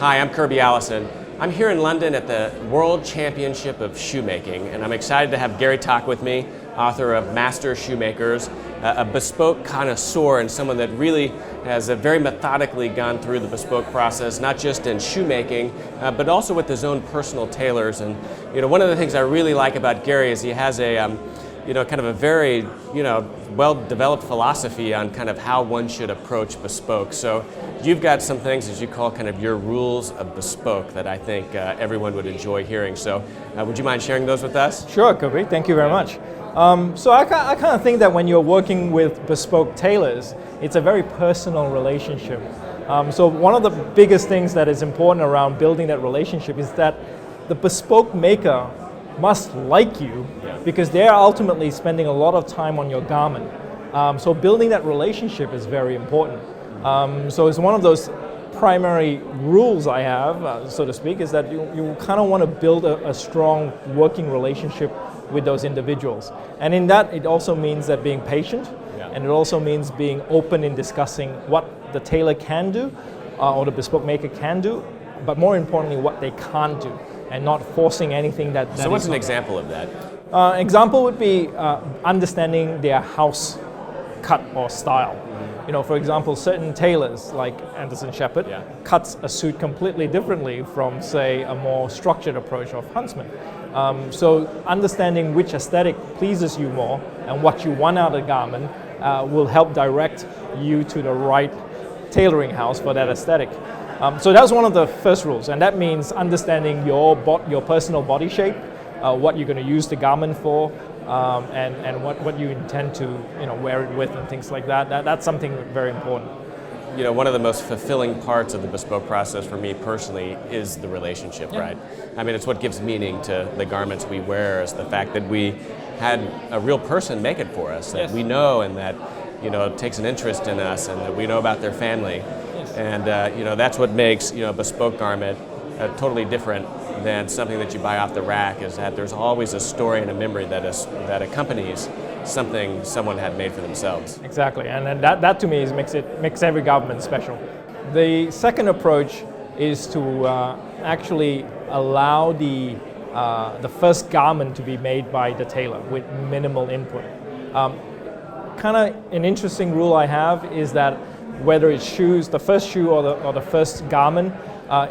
Hi, I'm Kirby Allison. I'm here in London at the World Championship of Shoemaking, and I'm excited to have Gary Tok with me, author of Master Shoemakers, a bespoke connoisseur and someone that really has very methodically gone through the bespoke process, not just in shoemaking, but also with his own personal tailors. And one of the things I really like about Gary is he has a kind of a very well-developed philosophy on kind of how one should approach bespoke. So you've got some things that you call kind of your rules of bespoke that I think everyone would enjoy hearing. So would you mind sharing those with us? Sure, Kirby. Thank you very much. So I kind of think that when you're working with bespoke tailors, it's a very personal relationship. So one of the biggest things that is important around building that relationship is that the bespoke maker must like you because they are ultimately spending a lot of time on your garment. So building that relationship is very important. So it's one of those primary rules I have, so to speak, is that you kind of want to build a strong working relationship with those individuals. And in that, it also means that being patient, and it also means being open in discussing what the tailor can do, or the bespoke maker can do, but more importantly, what they can't do, and not forcing anything that So what's an example of that? Example would be understanding their house cut or style. For example, certain tailors like Anderson Shepherd cuts a suit completely differently from, say, a more structured approach of Huntsman. So understanding which aesthetic pleases you more and what you want out of the garment will help direct you to the right tailoring house for that aesthetic. So that's one of the first rules, and that means understanding your personal body shape, what you're going to use the garment for, and what you intend to wear it with and things like that. That's something very important. One of the most fulfilling parts of the bespoke process for me personally is the relationship, right? I mean, it's what gives meaning to the garments we wear, is the fact that we had a real person make it for us, that we know and that takes an interest in us and that we know about their family. And that's what makes a bespoke garment totally different than something that you buy off the rack, is that there's always a story and a memory that accompanies something someone had made for themselves. Exactly, and that to me makes every garment special. The second approach is to actually allow the first garment to be made by the tailor with minimal input. Kind of an interesting rule I have is that whether it's shoes, the first shoe or the first garment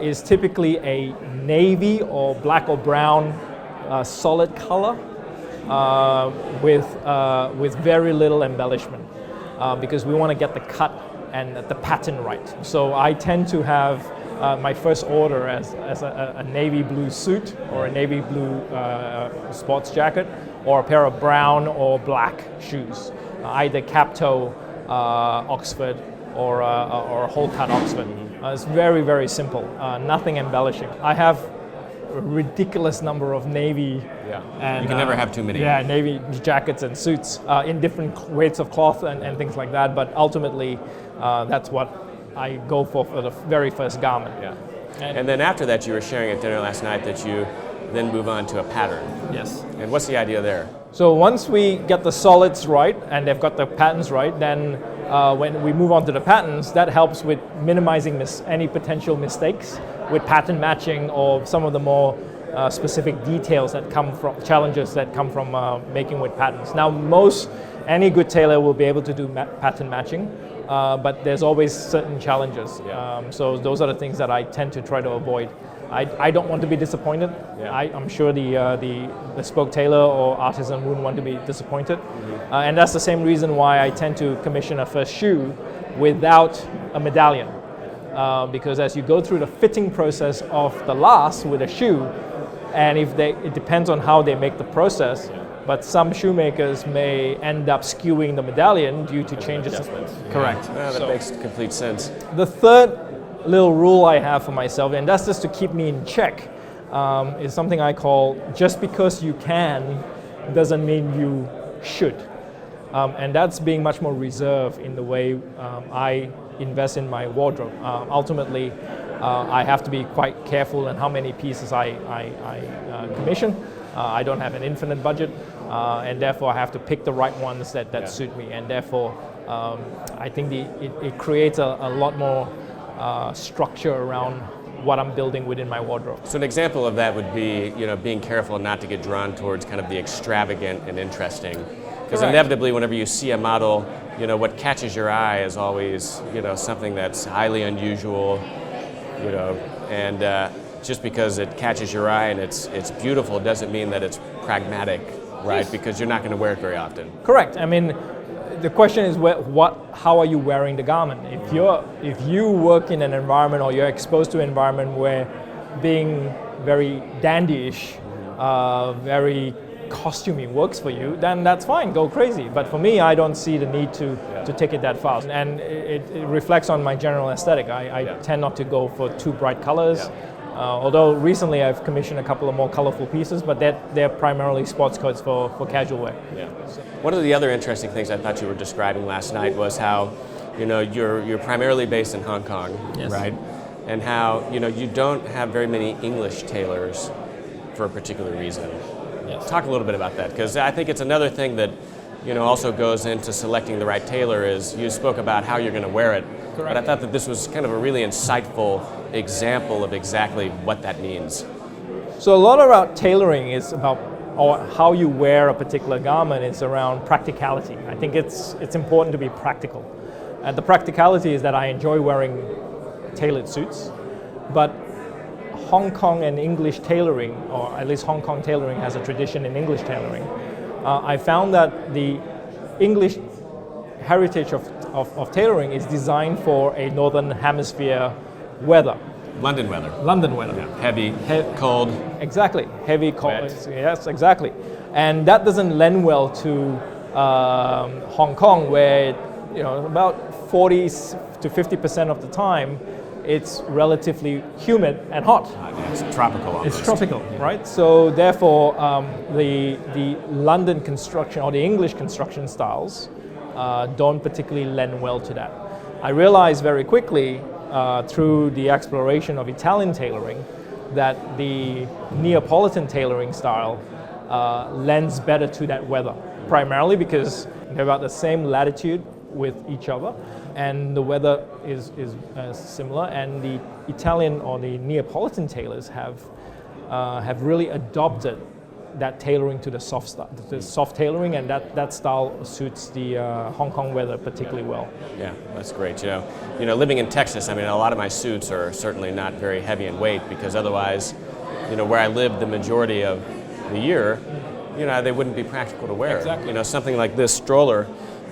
is typically a navy or black or brown solid color with very little embellishment because we want to get the cut and the pattern right. So I tend to have my first order as a navy blue suit or a navy blue sports jacket or a pair of brown or black shoes, either cap toe Oxford or a whole cut Oxford. It's very, very simple, nothing embellishing. I have a ridiculous number of navy and you can never have too many. Navy jackets and suits in different weights of cloth and things like that, but ultimately that's what I go for the very first garment. And then after that, you were sharing at dinner last night that you then move on to a pattern. Yes. And what's the idea there? So once we get the solids right and they've got the patterns right, then when we move on to the patterns, that helps with minimizing any potential mistakes with pattern matching or some of the more specific details that come from challenges that come from making with patterns. Now, any good tailor will be able to do pattern matching, but there's always certain challenges. So those are the things that I tend to try to avoid. I don't want to be disappointed. I'm sure the bespoke tailor or artisan wouldn't want to be disappointed. And that's the same reason why I tend to commission a first shoe without a medallion. Because as you go through the fitting process of the last with a shoe, and it depends on how they make the process, but some shoemakers may end up skewing the medallion due to changes. Correct. That makes complete sense. The third little rule I have for myself, and that's just to keep me in check, is something I call just because you can doesn't mean you should. And that's being much more reserved in the way I invest in my wardrobe. Ultimately, I have to be quite careful in how many pieces I commission. I don't have an infinite budget, and therefore I have to pick the right ones that suit me. And therefore, I think it creates a lot more structure around what I'm building within my wardrobe. So an example of that would be, being careful not to get drawn towards kind of the extravagant and interesting. Because inevitably, whenever you see a model, what catches your eye is always, something that's highly unusual, and just because it catches your eye and it's beautiful doesn't mean that it's pragmatic, right? Yes. Because you're not going to wear it very often. Correct. I mean, the question is how are you wearing the garment? If you work in an environment or you're exposed to an environment where being very dandyish, very costumey works for you, then that's fine, go crazy. But for me, I don't see the need to take it that far. And it reflects on my general aesthetic. I tend not to go for too bright colors. Yeah. Although recently I've commissioned a couple of more colorful pieces, but they're primarily sports coats for casual wear. Yeah. One of the other interesting things I thought you were describing last night was how, you're primarily based in Hong Kong, yes. right? And how, you don't have very many English tailors for a particular reason. Yes. Talk a little bit about that, because I think it's another thing that, also goes into selecting the right tailor is you spoke about how you're going to wear it. Correct. But I thought that this was kind of a really insightful example of exactly what that means. So a lot about tailoring is about or how you wear a particular garment is around practicality. I think it's important to be practical. And the practicality is that I enjoy wearing tailored suits, but Hong Kong and English tailoring, or at least Hong Kong tailoring has a tradition in English tailoring. I found that the English heritage of tailoring is designed for a northern hemisphere weather. London weather. London weather. Yeah. Heavy, cold. Exactly, heavy, cold. Wet. Yes, exactly. And that doesn't lend well to Hong Kong, where about 40 to 50% of the time, it's relatively humid and hot. It's tropical almost. It's tropical, right? So therefore, the London construction or the English construction styles don't particularly lend well to that. I realized very quickly through the exploration of Italian tailoring that the Neapolitan tailoring style lends better to that weather, primarily because they're about the same latitude with each other, and the weather is similar. And the Italian or the Neapolitan tailors have really adopted that tailoring to the soft tailoring, and that style suits the Hong Kong weather particularly well. Yeah, that's great. Living in Texas, a lot of my suits are certainly not very heavy in weight because otherwise, where I live the majority of the year, they wouldn't be practical to wear. Exactly. Something like this stroller,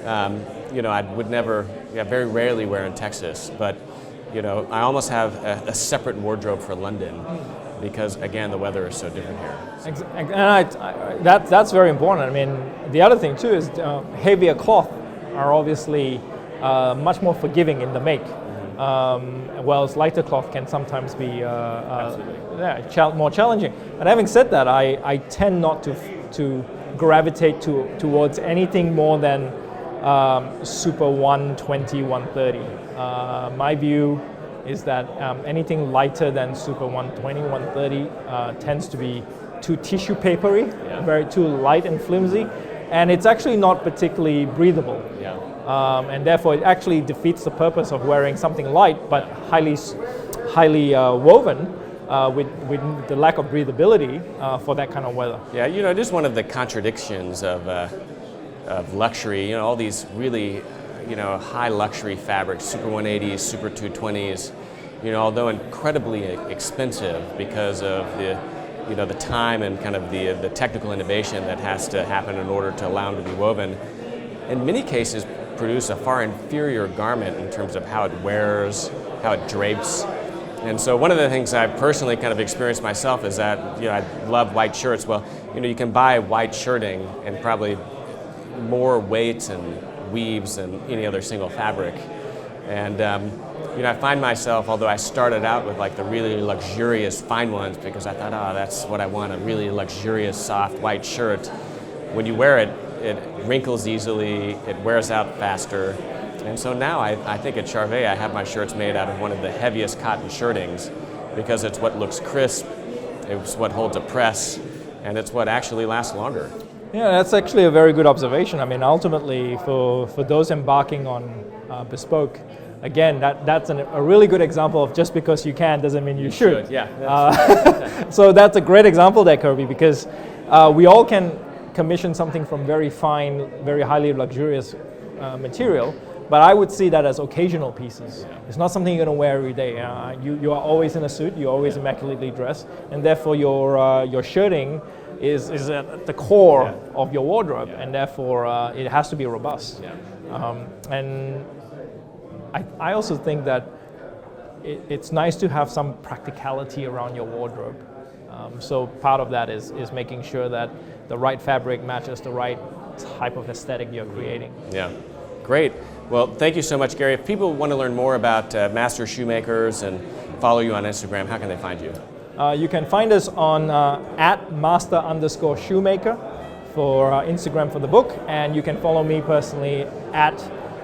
I would never, very rarely wear in Texas, but I almost have a separate wardrobe for London because, again, the weather is so different here. And that's very important. The other thing too is heavier cloth are obviously much more forgiving in the make, whereas lighter cloth can sometimes be more challenging. And having said that, I tend not to gravitate towards anything more than Super 120, 130. My view is that anything lighter than Super 120, 130 tends to be too tissue papery, too light and flimsy, and it's actually not particularly breathable. And therefore it actually defeats the purpose of wearing something light but highly woven with the lack of breathability for that kind of weather. Yeah, it is one of the contradictions of luxury. All these really, high luxury fabrics, Super 180s, Super 220s, although incredibly expensive because of the time and kind of the technical innovation that has to happen in order to allow them to be woven, in many cases produce a far inferior garment in terms of how it wears, how it drapes. And so one of the things I've personally kind of experienced myself is that, I love white shirts. Well, you can buy white shirting and probably more weight and weaves than any other single fabric. And I find myself, although I started out with like the really luxurious fine ones because I thought, that's what I want, a really luxurious soft white shirt. When you wear it, it wrinkles easily, it wears out faster. And so now I think at Charvet I have my shirts made out of one of the heaviest cotton shirtings because it's what looks crisp, it's what holds a press, and it's what actually lasts longer. Yeah, that's actually a very good observation. Ultimately, for those embarking on Bespoke, again, that's a really good example of just because you can doesn't mean you should. Yeah. So that's a great example there, Kirby, because we all can commission something from very fine, very highly luxurious material, but I would see that as occasional pieces. Yeah. It's not something you're going to wear every day. You are always in a suit, you're always immaculately dressed, and therefore your shirting is at the core of your wardrobe, and therefore it has to be robust. Yeah. And I also think that it's nice to have some practicality around your wardrobe. So part of that is making sure that the right fabric matches the right type of aesthetic you're creating. Yeah, great. Well, thank you so much, Gary. If people want to learn more about Master Shoemakers and follow you on Instagram, how can they find you? You can find us on @master_shoemaker for Instagram for the book, and you can follow me personally at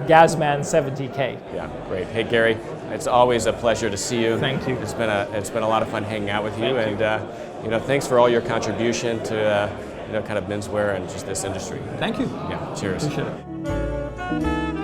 Gazman70K. Yeah, great. Hey, Gary, it's always a pleasure to see you. Thank you. It's been a lot of fun hanging out with you, and thanks for all your contribution to kind of menswear and just this industry. Thank you. Yeah, cheers. Appreciate it.